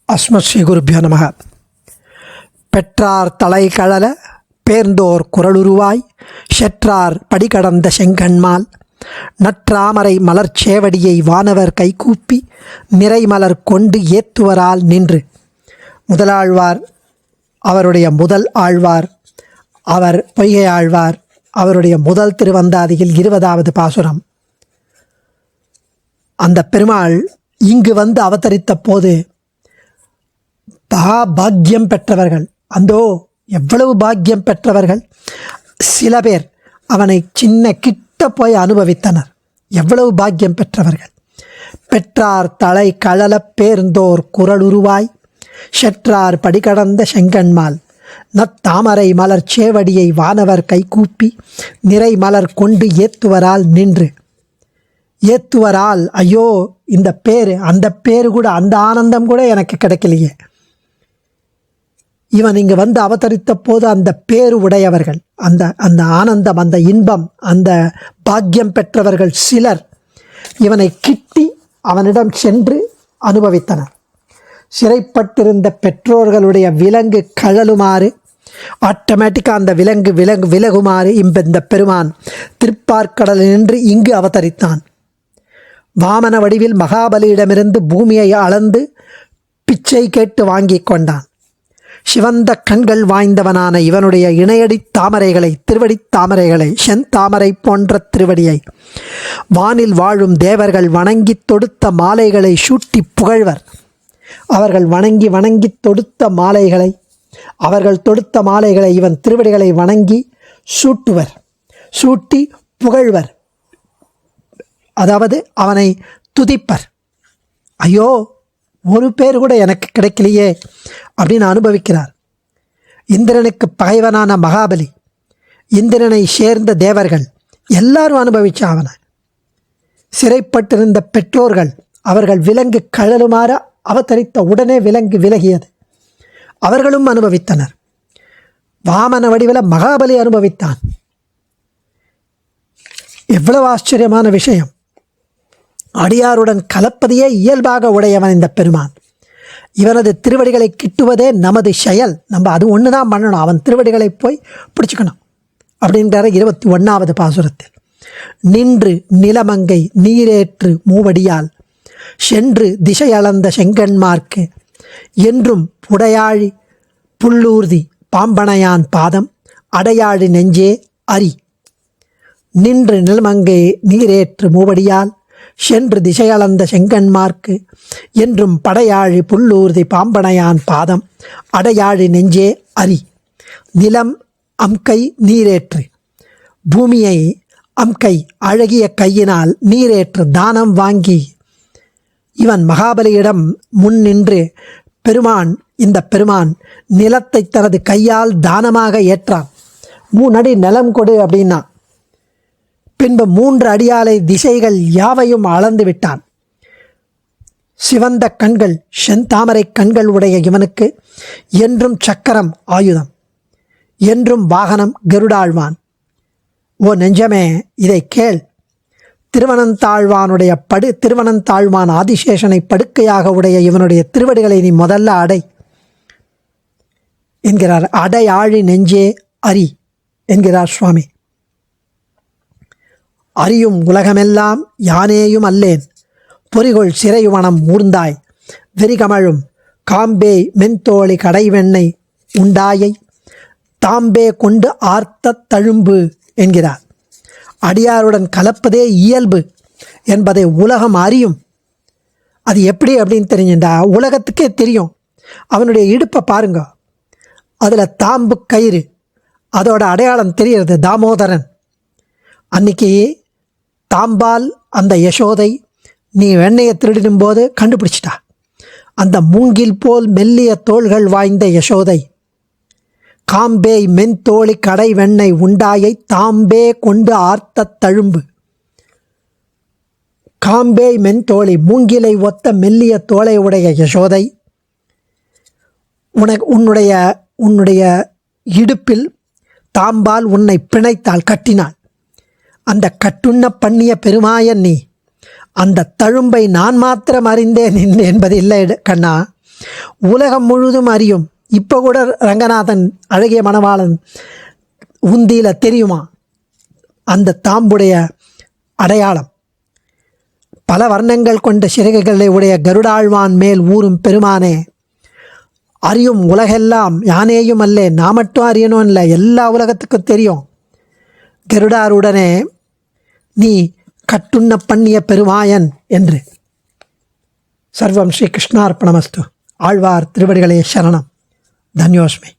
அஸ்மத் ஸ்ரீ குருபியோ நமக. பெற்றார் தலை கழல பேர்ந்தோர் குரலுருவாய் செற்றார் படிகடந்த செங்கண்மால் நற்றாமரை மலர்ச்சேவடியை வானவர் கைகூப்பி நிறைமலர் கொண்டு ஏத்துவரால் நின்று. முதலாழ்வார் அவருடைய முதல் ஆழ்வார், அவர் பொய்கை ஆழ்வார், அவருடைய முதல் திருவந்தாதியில் 20வது பாசுரம். அந்த பெருமாள் இங்கு வந்து அவதரித்த போது பாக்கியம் பெற்றவர்கள், அந்தோ எவ்வளவு பாக்கியம் பெற்றவர்கள்! சில பேர் அவனை சின்ன கிட்ட போய் அனுபவித்தனர். எவ்வளவு பாக்கியம் பெற்றவர்கள்! பெற்றார் தலை கழல பேர்ந்தோர் குரலுருவாய் செற்றார் படிகடந்த செங்கண்மால் நத்தாமரை மலர் சேவடியை வானவர் கைகூப்பி நிறை மலர் கொண்டு ஏத்துவரால் நின்று. ஏத்துவரால், ஐயோ இந்த பேரு, அந்த பேரு கூட, அந்த ஆனந்தம் கூட எனக்கு கிடைக்கலையே. இவன் இங்கு வந்து அவதரித்த போது அந்த பேரு உடையவர்கள், அந்த ஆனந்தம், அந்த இன்பம், அந்த பாக்கியம் பெற்றவர்கள் சிலர் இவனை கிட்டி அவனிடம் சென்று அனுபவித்தனர். சிறைப்பட்டிருந்த பெற்றோர்களுடைய விலங்கு கழலுமாறு, ஆட்டோமேட்டிக்காக அந்த விலகுமாறு இந்த பெருமான் திருப்பார்க்கடலில் நின்று இங்கு அவதரித்தான். வாமன வடிவில் மகாபலியிடமிருந்து பூமியை அளந்து பிச்சை கேட்டு வாங்கி கொண்டான். சிவந்த கண்கள் வாய்ந்தவனான இவனுடைய இணையடி தாமரைகளை, திருவடி தாமரைகளை, செந்தாமரை போன்ற திருவடியை வானில் வாழும் தேவர்கள் வணங்கி தொடுத்த மாலைகளை சூட்டி புகழ்வர். அவர்கள் வணங்கி தொடுத்த மாலைகளை, அவர்கள் தொடுத்த மாலைகளை இவன் திருவடிகளை வணங்கி சூட்டுவர், சூட்டி புகழ்வர். அதாவது அவனை துதிப்பர். ஐயோ ஒரு பேர் கூட எனக்கு கிடைக்கலையே அப்படின்னு அனுபவிக்கிறார். இந்திரனுக்கு பகைவனான மகாபலி, இந்திரனை சேர்ந்த தேவர்கள் எல்லாரும் அனுபவிச்ச அவனை. சிறைப்பட்டிருந்த பெற்றோர்கள், அவர்கள் விலங்கு கழலுமாற அவதரித்த உடனே விலங்கு விலகியது, அவர்களும் அனுபவித்தனர். வாமன வடிவில் மகாபலி அனுபவித்தான். எவ்வளவு ஆச்சரியமான விஷயம்! அடியாருடன் கலப்பதையே இயல்பாக உடையவன் இந்த பெருமான். இவனது திருவடிகளை கிட்டுவதே நமது செயல். நம்ம அது ஒன்று தான் பண்ணணும், அவன் திருவடிகளை போய் பிடிச்சிக்கணும் அப்படின்றார் 21வது பாசுரத்தில். நின்று நிலமங்கை நீரேற்று மூவடியால் சென்று திசை அளந்த செங்கண்மார்க்கு என்றும் புடையாழி புல்லூர்தி பாம்பனையான் பாதம் அடையாழி நெஞ்சே அரி. நின்று நிலமங்கை நீரேற்று மூவடியால் சென்று திசையளந்த செங்கண்மார்க்கு என்றும் படையாழி புல்லூர்தி பாம்பனையான் பாதம் அடையாழி நெஞ்சே அரி. நிலம் அம்கை நீரேற்று, பூமியை அம்கை அழகிய கையினால் நீரேற்று தானம் வாங்கி இவன் மகாபலியிடம் முன் நின்று பெருமான், இந்த பெருமான் நிலத்தை தனது கையால் தானமாக ஏற்றான். 3 அடி நிலம் கொடு அப்படின்னா, பின்பு 3 அடியாலை திசைகள் யாவையும் அளந்து விட்டான். சிவந்த கண்கள், செந்தாமரை கண்கள் உடைய இவனுக்கு என்றும் சக்கரம் ஆயுதம், என்றும் வாகனம் கருடாழ்வான். ஓ நெஞ்சமே, இதை கேள். திருவனந்தாழ்வான் ஆதிசேஷனை படுக்கையாக உடைய இவனுடைய திருவடிகளை நீ முதல்ல அடை என்கிறார். அடையாழி நெஞ்சே அரி என்கிறார் சுவாமி. அறியும் உலகமெல்லாம் யானேயும் அல்லேன் பொறிகொள் சிறைவனம் ஊர்ந்தாய் வெறிகமழும் காம்பே மென்தோழி கடைவெண்ணெய் உண்டாயை தாம்பே கொண்டு ஆர்த்த தழும்பு என்கிறார். அடியாருடன் கலப்பதே இயல்பு என்பதை உலகம் அறியும். அது எப்படி அப்படின்னு தெரிஞ்சுட்டா உலகத்துக்கே தெரியும். அவனுடைய இடுப்பை பாருங்க, அதில் தாம்பு கயிறு, அதோட அடையாளம் தெரிகிறது, தாமோதரன். அன்னைக்கு தாம்பால் அந்த யசோதை நீ வெண்ணையை திருடிடும் போது கண்டுபிடிச்சிட்டா. அந்த மூங்கில் போல் மெல்லிய தோள்கள் வாய்ந்த யசோதை காம்பே மென்தோழி கடை வெண்ணெய் உண்டாயை தாம்பே கொண்டு ஆர்த்த தழும்பு. காம்பே மென்தோழி, மூங்கிலை ஒத்த மெல்லிய தோளை உடைய யசோதை உன்னுடைய இடுப்பில் தாம்பால் உன்னை பிணைத்தால், கட்டினாள். அந்த கட்டுண்ண பண்ணிய பெருமாயன் நீ. அந்த தழும்பை நான் மாத்திரம் அறிந்தேன் என்பது இல்லை கண்ணா, உலகம் முழுதும் அறியும். இப்போ கூட ரங்கநாதன் அழகிய மணவாளன் உந்தியில தெரியுமா அந்த தாம்புடைய அடையாளம். பல வர்ணங்கள் கொண்ட சிறகுகளை உடைய கருடாழ்வான் மேல் ஊறும் பெருமானே, அறியும் உலகெல்லாம் யானேயும் அல்ல, நான் மட்டும் அறியணும் இல்லை, எல்லா உலகத்துக்கும் தெரியும். கருடாருடனே நீ கட்டுண்ண பண்ணிய பெருமாயன் என்று. சர்வம் ஸ்ரீ கிருஷ்ணார்ப்பணமஸ்து. ஆழ்வார் திருவடிகளே சரணம். தன்யோஸ்மி.